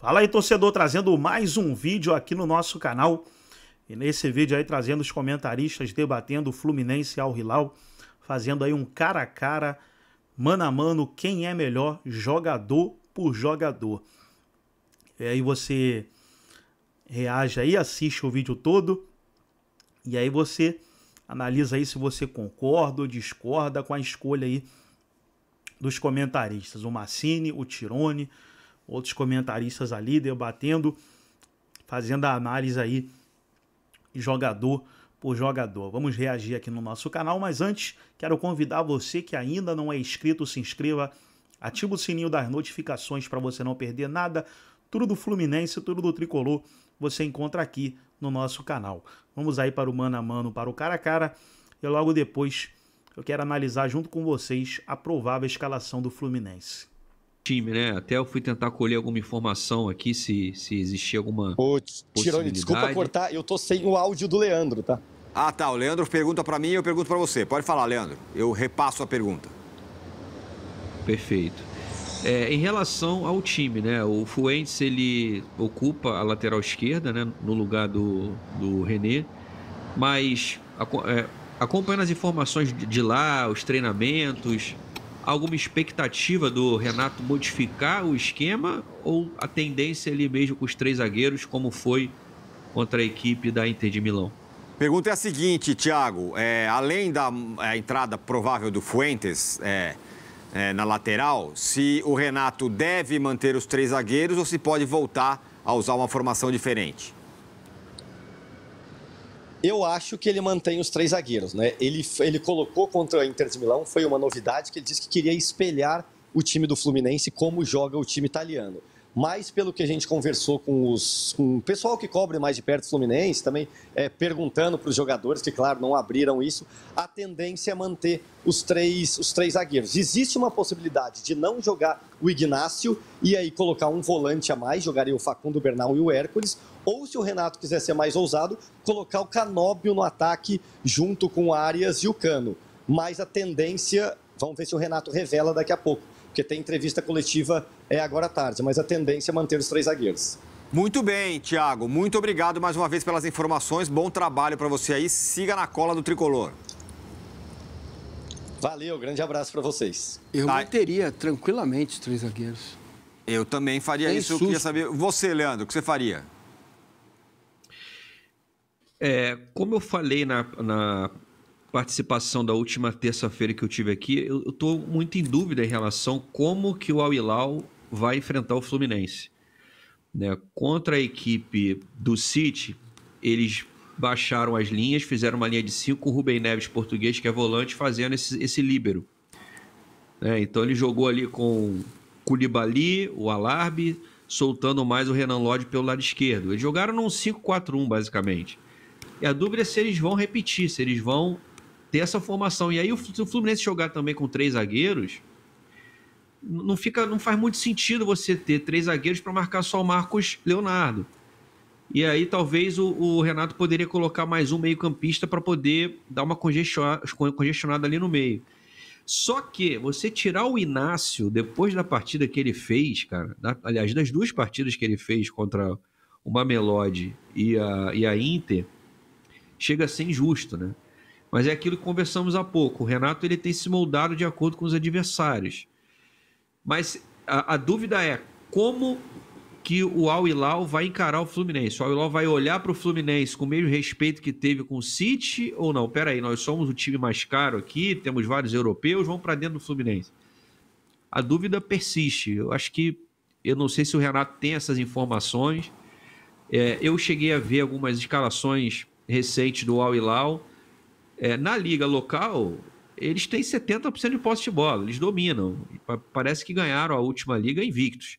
Fala aí, torcedor, trazendo mais um vídeo aqui no nosso canal. E nesse vídeo aí trazendo os comentaristas debatendo o Fluminense e Al Hilal, fazendo aí um cara a cara, mano a mano, quem é melhor, jogador por jogador. E aí você reage aí, assiste o vídeo todo, e aí você analisa aí se você concorda ou discorda com a escolha aí dos comentaristas. O Massini, o Tirone, outros comentaristas ali debatendo, fazendo a análise aí jogador por jogador. Vamos reagir aqui no nosso canal, mas antes quero convidar você que ainda não é inscrito, se inscreva, ativa o sininho das notificações para você não perder nada. Tudo do Fluminense, tudo do Tricolor, você encontra aqui no nosso canal. Vamos aí para o mano a mano, para o cara a cara, e logo depois eu quero analisar junto com vocês a provável escalação do Fluminense. Time, né? Até eu fui tentar colher alguma informação aqui, se existia alguma Tirone, desculpa cortar, eu tô sem o áudio do Leandro, tá? Ah, tá. O Leandro pergunta pra mim e eu pergunto pra você. Pode falar, Leandro. Eu repasso a pergunta. Perfeito. Em relação ao time, né? O Fuentes, ele ocupa a lateral esquerda, né? No lugar do René. Mas, acompanhando as informações de lá, os treinamentos, alguma expectativa do Renato modificar o esquema ou a tendência ali mesmo com os três zagueiros, como foi contra a equipe da Inter de Milão? Pergunta é a seguinte, Thiago. Além da entrada provável do Fuentes na lateral, se o Renato deve manter os três zagueiros ou se pode voltar a usar uma formação diferente? Eu acho que ele mantém os três zagueiros, né? Ele colocou contra a Inter de Milão, foi uma novidade, que ele disse que queria espelhar o time do Fluminense como joga o time italiano. Mas pelo que a gente conversou com o pessoal que cobre mais de perto o Fluminense, também perguntando para os jogadores, que claro, não abriram isso, a tendência é manter os três zagueiros. Existe uma possibilidade de não jogar o Ignacio e aí colocar um volante a mais, jogaria o Facundo Bernal e o Hércules, ou se o Renato quiser ser mais ousado, colocar o Canóbio no ataque junto com o Arias e o Cano. Mas a tendência, vamos ver se o Renato revela daqui a pouco, porque tem entrevista coletiva agora à tarde, mas a tendência é manter os três zagueiros. Muito bem, Thiago. Muito obrigado mais uma vez pelas informações. Bom trabalho para você aí. Siga na cola do Tricolor. Valeu, grande abraço para vocês. Eu manteria tranquilamente os três zagueiros. Eu também faria isso. Eu queria saber. Você, Leandro, o que você faria? Como eu falei na participação da última terça-feira que eu tive aqui, eu estou muito em dúvida em relação a como que o Al Hilal vai enfrentar o Fluminense. Né? Contra a equipe do City, eles baixaram as linhas, fizeram uma linha de 5, o Rubem Neves, português, que é volante, fazendo esse líbero. Então ele jogou ali com Koulibaly, o Alarbi, soltando mais o Renan Lodge pelo lado esquerdo. Eles jogaram num 5-4-1, basicamente. E a dúvida é se eles vão repetir, se eles vão ter essa formação. E aí, se o Fluminense jogar também com três zagueiros, não faz muito sentido você ter três zagueiros para marcar só o Marcos Leonardo. E aí, talvez, o Renato poderia colocar mais um meio-campista para poder dar uma congestionada ali no meio. Só que você tirar o Inácio depois da partida que ele fez, cara, aliás, das duas partidas que ele fez contra o Mamelodi e a Inter, chega a ser injusto, né? Mas é aquilo que conversamos há pouco. O Renato ele tem se moldado de acordo com os adversários. Mas a dúvida é como que o Al Hilal vai encarar o Fluminense. O Al Hilal vai olhar para o Fluminense com o mesmo respeito que teve com o City ou não? Peraí, nós somos o time mais caro aqui, temos vários europeus, vamos para dentro do Fluminense. A dúvida persiste. Eu não sei se o Renato tem essas informações. Eu cheguei a ver algumas escalações recentes do Al Hilal. Na liga local, eles têm 70% de posse de bola, eles dominam. Parece que ganharam a última liga invictos.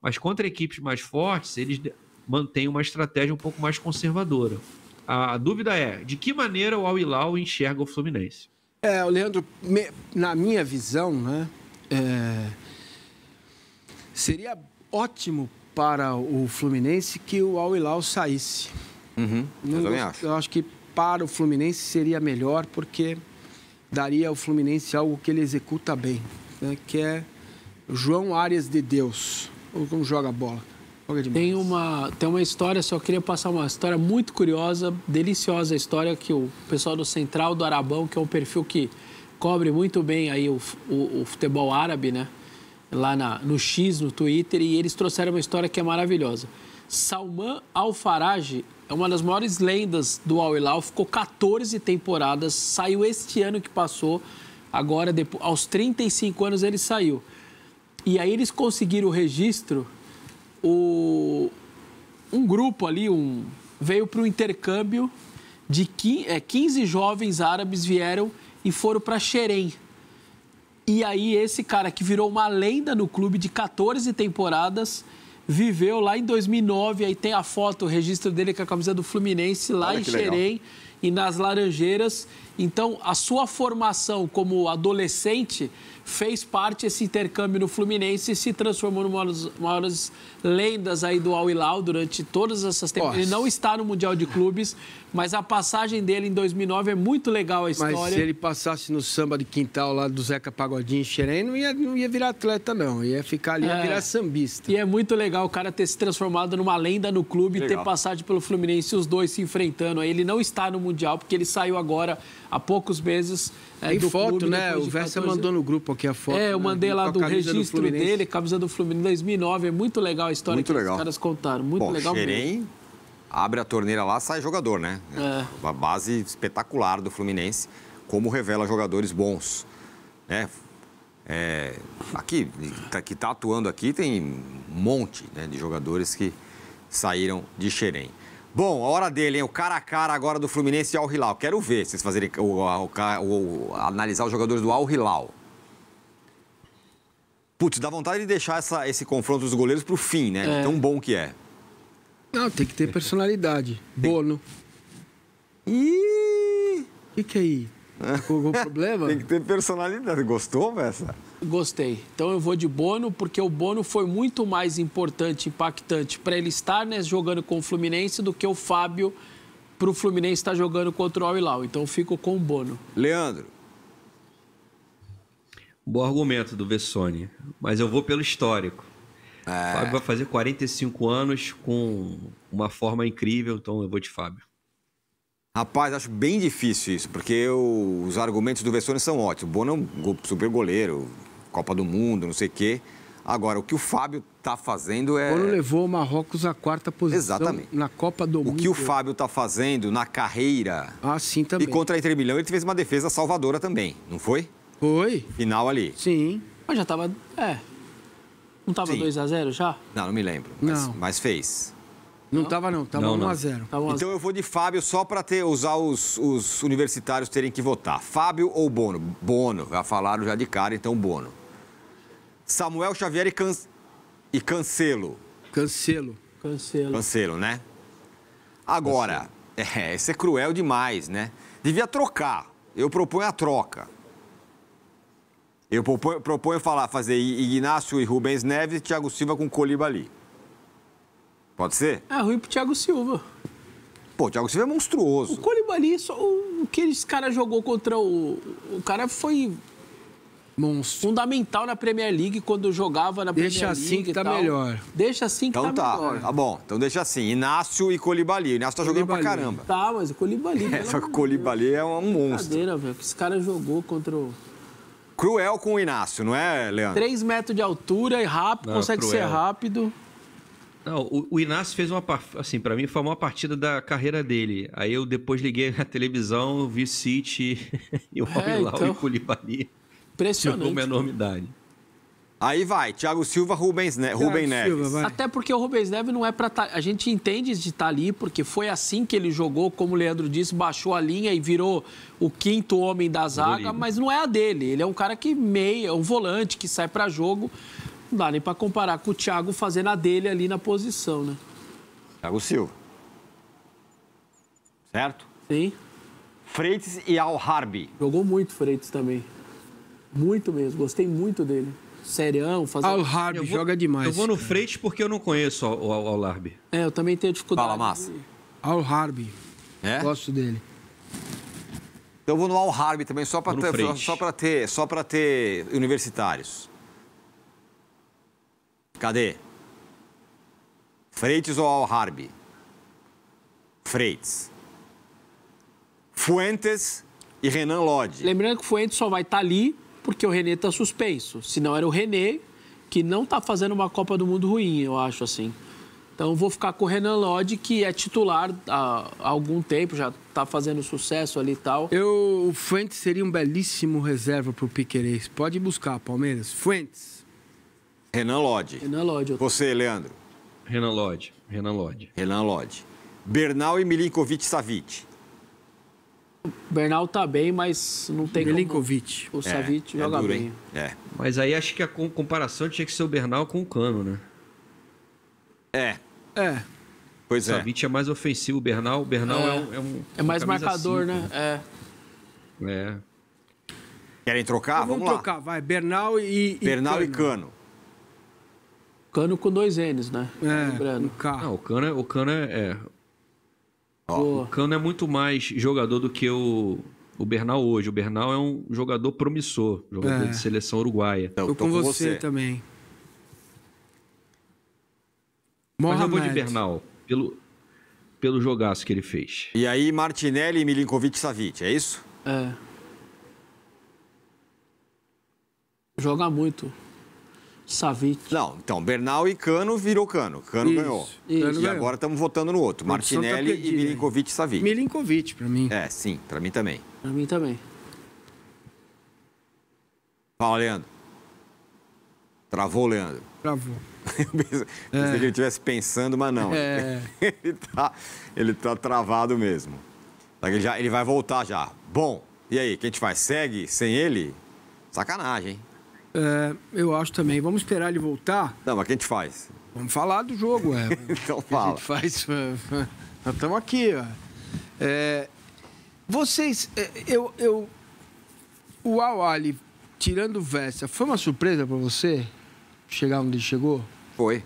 Mas contra equipes mais fortes, eles mantêm uma estratégia um pouco mais conservadora. A dúvida é, de que maneira o Al Hilal enxerga o Fluminense? Leandro, na minha visão, né, seria ótimo para o Fluminense que o Al Hilal saísse. Eu também acho. Eu acho que para o Fluminense seria melhor, porque daria ao Fluminense algo que ele executa bem, né? Que é o João Arias de Deus, ou como joga a bola. Tem uma história, só queria passar uma história muito curiosa, deliciosa a história que o pessoal do Central do Arabão, que é um perfil que cobre muito bem aí o futebol árabe, né? Lá no X, no Twitter, e eles trouxeram uma história que é maravilhosa. Salman Al-Faraj é uma das maiores lendas do Al Hilal, ficou 14 temporadas, saiu este ano que passou, agora aos 35 anos ele saiu. E aí eles conseguiram o registro, um grupo ali veio para o intercâmbio de 15 jovens árabes vieram e foram para Xerém. E aí esse cara que virou uma lenda no clube de 14 temporadas, viveu lá em 2009, aí tem a foto, o registro dele com a camisa do Fluminense, lá em Xerém e nas Laranjeiras. Então, a sua formação como adolescente fez parte desse intercâmbio no Fluminense e se transformou numa das maiores lendas aí do Al Hilal durante todas essas temporadas. Ele não está no Mundial de Clubes, mas a passagem dele em 2009 é muito legal a história. Mas se ele passasse no samba de quintal lá do Zeca Pagodinho em Xerém, não ia virar atleta, não. Ia ficar ali, ia virar sambista. E é muito legal o cara ter se transformado numa lenda no clube e ter passagem pelo Fluminense, os dois se enfrentando. Ele não está no Mundial, porque ele saiu agora há poucos meses Tem do foto, clube, né? O Versa mandou no grupo aqui a foto. Eu mandei lá do registro dele, camisa do Fluminense, 2009. É muito legal a história muito que legal. os caras contaram. Muito legal Xerém, mesmo. abre a torneira lá, sai jogador, né? Uma base espetacular do Fluminense, como revela jogadores bons. Aqui, que está atuando aqui, tem um monte, né, de jogadores que saíram de Xerém. Bom, a hora dele, hein? O cara a cara agora do Fluminense e Al Hilal. Quero ver vocês fazerem analisar os jogadores do Al Hilal. Putz, dá vontade de deixar esse confronto dos goleiros pro fim, né? Tão bom que é. Não, tem que ter personalidade. Bono. Ih! O que é aí? Algum problema? Tem que ter personalidade. Gostou, Bessa? Gostei. Então eu vou de Bono, porque o Bono foi muito mais importante, impactante para ele estar jogando com o Fluminense do que o Fábio para o Fluminense estar jogando contra o Al Hilal. Então eu fico com o Bono. Leandro. Bom argumento do Vessone, mas eu vou pelo histórico. O Fábio vai fazer 45 anos com uma forma incrível, então eu vou de Fábio. Rapaz, acho bem difícil isso, porque os argumentos do Vessone são ótimos. O Bono é um super goleiro, Copa do Mundo, não sei o quê. Agora, o que o Fábio está fazendo é... O Bono levou o Marrocos à 4ª posição na Copa do Mundo. O que o Fábio está fazendo na carreira... sim, também. E contra a Inter Milão, ele fez uma defesa salvadora também, não foi? Foi. Final ali. Sim. Mas já estava... Não estava 2-0 já? Não me lembro. Mas fez. Não estava não, estava 1-0. Então eu vou de Fábio só para usar os universitários terem que votar. Fábio ou Bono? Bono, já falaram já de cara, então Bono. Samuel Xavier e Cancelo. Cancelo, né? Agora, esse é cruel demais, né? Devia trocar. Eu proponho a troca. Eu proponho fazer Ignacio e Rubens Neves e Thiago Silva com Coulibaly. Pode ser? É ruim pro Thiago Silva. Pô, o Thiago Silva é monstruoso. O Coulibaly, o que esse cara jogou contra o cara foi fundamental na Premier League quando jogava na Premier League. Deixa assim que tá melhor. Deixa assim que tá melhor. Tá bom, então deixa assim. Inácio e Coulibaly. O Inácio tá jogando pra caramba. Tá, mas o Coulibaly... Só que o Coulibaly é um monstro. Brincadeira, velho, que esse cara jogou contra o... Cruel com o Inácio, não é, Leandro? 3 metros de altura e rápido, consegue ser rápido. Não, o Inácio fez assim, para mim foi a maior partida da carreira dele. Aí eu depois liguei a televisão, vi City e o Al Hilal e o Coulibaly. Impressionante. Jogou uma enormidade. Aí vai, Thiago Silva, Rubem Neves. Até porque o Rubens Neves não é pra estar... A gente entende de estar ali, porque foi assim que ele jogou, como o Leandro disse, baixou a linha e virou o 5º homem da zaga, mas não é a dele. Ele é um cara que é um volante, que sai pra jogo. Não dá nem pra comparar com o Thiago fazendo a dele ali na posição, né? Thiago Silva. Certo? Sim. Freitas e Al Harbi. Jogou muito Freitas também. Muito mesmo. Gostei muito dele. Serião, Al Harbi joga demais. Eu vou no Freitas porque eu não conheço o Al Harbi. Eu também tenho dificuldade. Fala, Massa. Al Harbi. Gosto dele. Então eu vou no Al Harbi também, só para ter universitários. Cadê? Freitas ou Al-Harbi? Freitas. Fuentes e Renan Lodge. Lembrando que o Fuentes só vai estar ali porque o René está suspenso. Senão era o René, que não está fazendo uma Copa do Mundo ruim, eu acho assim. Então eu vou ficar com o Renan Lodge, que é titular há algum tempo, já está fazendo sucesso ali e tal. O Fuentes seria um belíssimo reserva para o Piquerez. Pode buscar, Palmeiras. Fuentes. Renan Lodge. Renan Lodge. Você, Leandro? Renan Lodge. Renan Lodge. Renan Lodge. Bernal e Milinkovic-Savic. O Bernal tá bem, mas não tem Milinkovic. como. O Savic joga duro, bem. hein? É. Mas aí acho que a comparação tinha que ser o Bernal com o Cano, né? Pois O é. Savic é mais ofensivo. O Bernal É mais camisa marcador, 5, né? É. Querem trocar? Vamos Vamos lá. trocar, vai. Bernal e Bernal e Cano. Cano com 2 N's, né? É, Lembrando. um carro. Não, o Cano é... Boa. O Cano é muito mais jogador do que o Bernal hoje. O Bernal é um jogador promissor, jogador de seleção uruguaia. Então, Tô com você também. Mas eu vou de Mohamed. Bernal, pelo jogaço que ele fez. E aí, Martinelli e Milinkovic-Savic, é isso? É. Joga muito. Savic. Não, então, Bernal e Cano virou Cano. Cano Isso, ganhou. isso. Cano E ganhou. agora estamos votando no outro. A produção tá Martinelli perdida, e hein? Milinkovic-Savic. Milinkovic, pra mim. É, sim, pra mim também. Pra mim também. Fala, Leandro. Travou, Leandro. Travou. Eu pensei que ele estivesse pensando, mas não. É. Ele tá travado mesmo. Ele vai voltar já. Bom, e aí, o que a gente faz? Segue sem ele? Sacanagem, hein? Eu acho também. Vamos esperar ele voltar? Não, mas o que a gente faz? Vamos falar do jogo, Então O que a fala. gente faz... Nós estamos aqui, ó. Vocês... O Al-Ahly, tirando o Vessa, foi uma surpresa para você? Chegar onde ele chegou? Foi.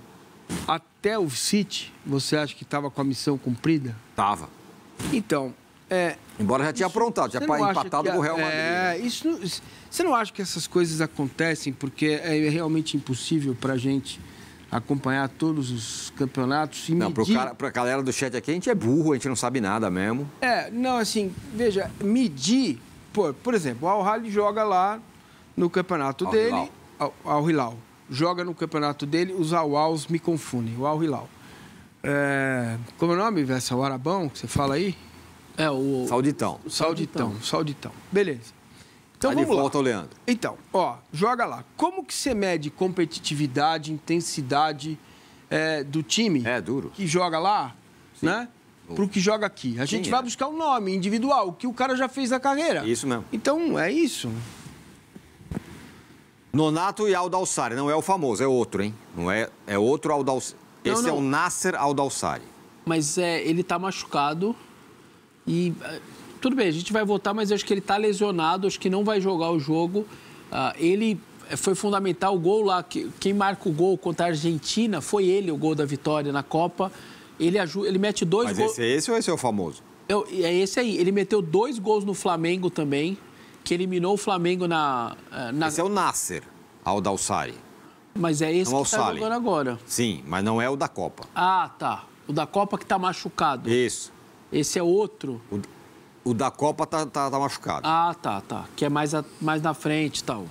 Até o City, você acha que estava com a missão cumprida? Tava. Então... Embora já tinha aprontado, já Você não acha empatado que com o Real Madrid. né? Você não acha que essas coisas acontecem porque é realmente impossível para a gente acompanhar todos os campeonatos e Não, medir... pra galera do chat aqui, a gente é burro, a gente não sabe nada mesmo. Não, assim, veja, medir... Por exemplo, o Al-Ahly joga lá no campeonato dele... Al-Hilal. Joga no campeonato dele, os Al-Ahls me confundem, o Al-Hilal. Como é o nome, Vessa? O Arabão, que você fala aí? O Sauditão. Beleza. Então Aí vamos lá. volta o Leandro. Então, joga lá. Como que você mede competitividade, intensidade do time É duro. que joga lá, né? Pro que joga aqui? A gente vai buscar um nome individual, que o cara já fez na carreira. Isso mesmo. Então, é isso. Nonato e Al-Dawsari, não é o famoso, é outro, hein? Não é, é outro Al-Dawsari. Esse Não. é o Nasser Al-Dawsari. Mas ele tá machucado e... Tudo bem, a gente vai votar, mas eu acho que ele tá lesionado, acho que não vai jogar o jogo. Ele foi fundamental, o gol lá, quem marca o gol contra a Argentina foi ele, o gol da vitória na Copa. Ele mete 2 gols... Mas esse ou esse é o famoso? É esse aí. Ele meteu 2 gols no Flamengo também, que eliminou o Flamengo na... Esse é o Nasser Al-Dawsari. Mas é esse Não é o que tá Sali. jogando agora. Sim, mas não é o da Copa. Ah, tá. O da Copa que tá machucado. Isso. Esse é outro. O da Copa tá machucado. Ah, tá. Que é mais na frente e tal.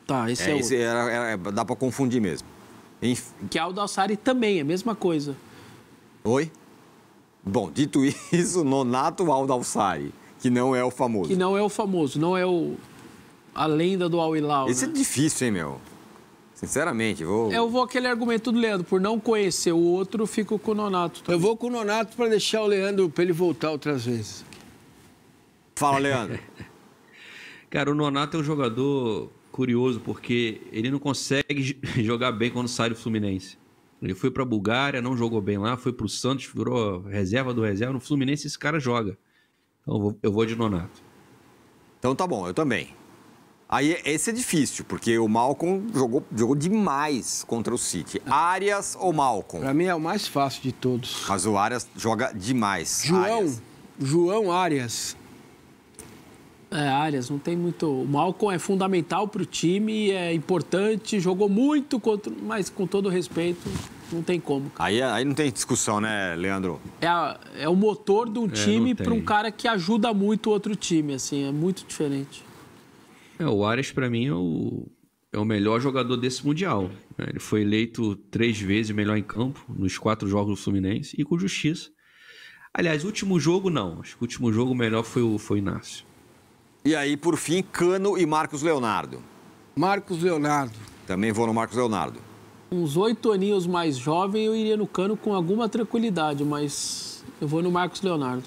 Tá, esse é outro. Esse dá pra confundir mesmo. Enfim. Que é o Al-Dawsari também, é a mesma coisa. Oi? Bom, dito isso, Nonato Al-Dawsari, que não é o famoso. Que não é o famoso, não é a lenda do Al-Hilal. Esse né? é difícil, hein, meu? Sinceramente, vou... Eu vou aquele argumento do Leandro, por não conhecer o outro, eu fico com o Nonato. Eu vou com o Nonato para deixar o Leandro, para ele voltar outras vezes. Fala, Leandro. Cara, o Nonato é um jogador curioso, porque ele não consegue jogar bem quando sai do Fluminense. Ele foi pra Bulgária, não jogou bem lá, foi pro Santos, virou reserva do reserva. No Fluminense esse cara joga. Então eu vou de Nonato. Então tá bom, eu também. Aí esse é difícil, porque o Malcom jogou demais contra o City. Arias ou Malcom? Para mim é o mais fácil de todos. Mas o Arias joga demais. João Arias. Arias, não tem muito... O Malcom é fundamental pro time, é importante, jogou muito, mas com todo respeito... Não tem como. Aí não tem discussão, né, Leandro? É o motor de um time para um tem. cara que ajuda muito o outro time, assim, é muito diferente. O Arias, para mim, é o melhor jogador desse Mundial. Ele foi eleito 3 vezes melhor em campo, nos 4 jogos do Fluminense, e com justiça. Aliás, o último jogo, não. Acho que o último jogo melhor foi o Inácio. E aí, por fim, Cano e Marcos Leonardo. Marcos Leonardo. Também vou no Marcos Leonardo. Uns 8 aninhos mais jovem, eu iria no Cano com alguma tranquilidade, mas eu vou no Marcos Leonardo.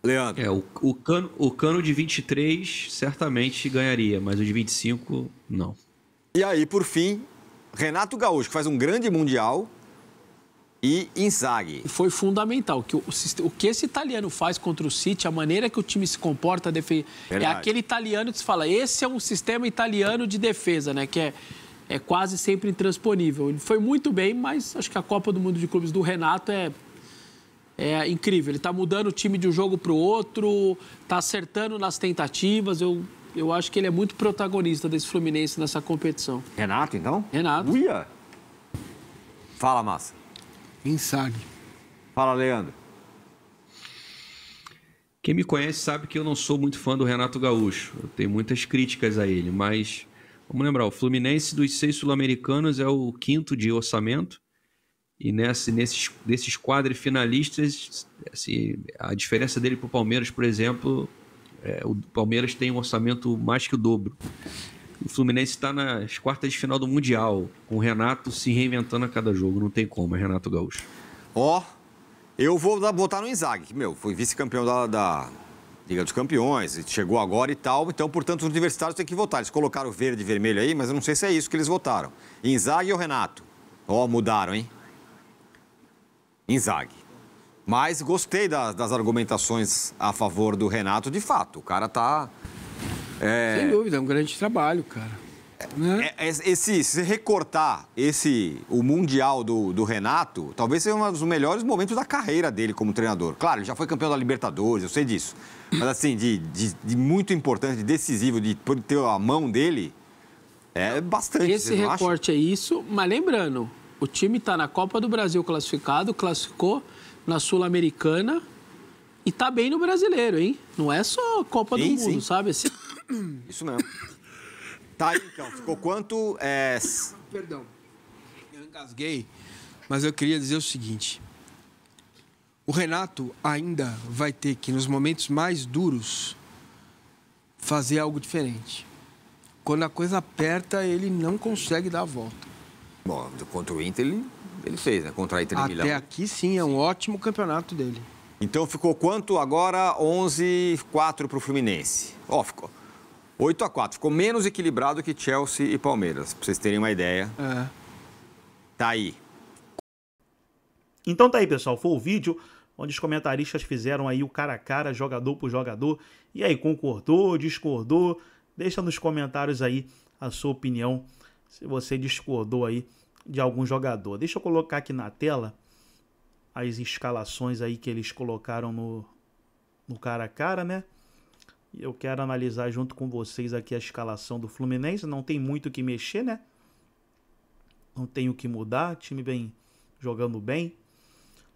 Leandro. O Cano de 23 certamente ganharia, mas o de 25, não. E aí, por fim, Renato Gaúcho, que faz um grande Mundial, e Inzaghi. Foi fundamental. O que esse italiano faz contra o City, a maneira que o time se comporta, é aquele italiano que se fala, esse é um sistema italiano de defesa, né? Que é quase sempre intransponível. Ele foi muito bem, mas acho que a Copa do Mundo de Clubes do Renato é incrível. Ele está mudando o time de um jogo para o outro, está acertando nas tentativas. Eu acho que ele é muito protagonista desse Fluminense nessa competição. Renato, então? Renato. Uia! Fala, Massa. Inzaghi. Fala, Leandro. Quem me conhece sabe que eu não sou muito fã do Renato Gaúcho. Eu tenho muitas críticas a ele, mas vamos lembrar, o Fluminense dos 6 sul-americanos é o 5º de orçamento. E desses quadrifinalistas, assim, a diferença dele para o Palmeiras, por exemplo, o Palmeiras tem um orçamento mais que o dobro. O Fluminense está nas quartas de final do Mundial, com o Renato se reinventando a cada jogo. Não tem como, é Renato Gaúcho. Eu vou botar no Inzaghi, que, foi vice-campeão da Liga dos Campeões, chegou agora e tal. Então, portanto, os universitários têm que votar. Eles colocaram verde e vermelho aí, mas eu não sei se é isso que eles votaram. Inzaghi ou Renato? Mudaram, hein? Inzaghi. Mas gostei das argumentações a favor do Renato, de fato. O cara tá... Sem dúvida, é um grande trabalho, cara. Né? Se recortar o Mundial do Renato, talvez seja um dos melhores momentos da carreira dele como treinador. Claro, ele já foi campeão da Libertadores, eu sei disso. Mas assim, de muito importante, de decisivo, de ter a mão dele, é bastante. Esse recorte é isso, mas lembrando, o time está na Copa do Brasil classificou na Sul-Americana e está bem no Brasileiro, hein? Não é só Copa do Mundo, sabe? Isso mesmo. Tá aí, então. Ficou quanto? Perdão, eu engasguei, mas eu queria dizer o seguinte. O Renato ainda vai ter que, nos momentos mais duros, fazer algo diferente. Quando a coisa aperta, ele não consegue dar a volta. Bom, contra o Inter ele fez, né? Contra a Inter de Milão. Até aqui, sim, é um ótimo campeonato dele. Então ficou quanto agora? 11-4 para o Fluminense. Ficou 8-4. Ficou menos equilibrado que Chelsea e Palmeiras, para vocês terem uma ideia. Tá aí. Então tá aí, pessoal. Foi o vídeo onde os comentaristas fizeram aí o cara a cara, jogador por jogador. E aí, concordou, discordou? Deixa nos comentários aí a sua opinião, se você discordou aí de algum jogador. Deixa eu colocar aqui na tela as escalações aí que eles colocaram no cara a cara, né? E eu quero analisar junto com vocês aqui a escalação do Fluminense. Não tem muito o que mexer, né? Não tem o que mudar. Time bem, jogando bem.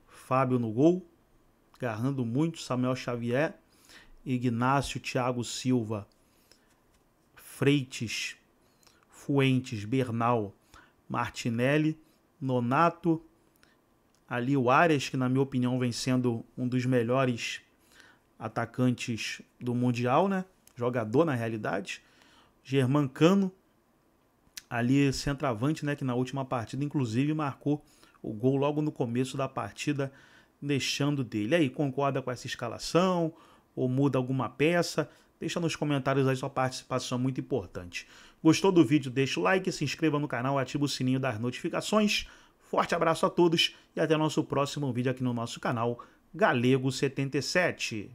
Fábio no gol. Agarrando muito. Samuel Xavier. Ignácio, Thiago Silva. Freitas. Fuentes, Bernal. Martinelli. Nonato. Ali o Arias, que na minha opinião vem sendo um dos melhores atacantes do Mundial, né? Jogador, na realidade. Germancano, ali centroavante, né? Que na última partida, inclusive, marcou o gol logo no começo da partida, deixando dele. Aí, concorda com essa escalação? Ou muda alguma peça? Deixa nos comentários aí sua participação, é muito importante. Gostou do vídeo? Deixa o like, se inscreva no canal, ativa o sininho das notificações. Forte abraço a todos e até o nosso próximo vídeo aqui no nosso canal Galego 77.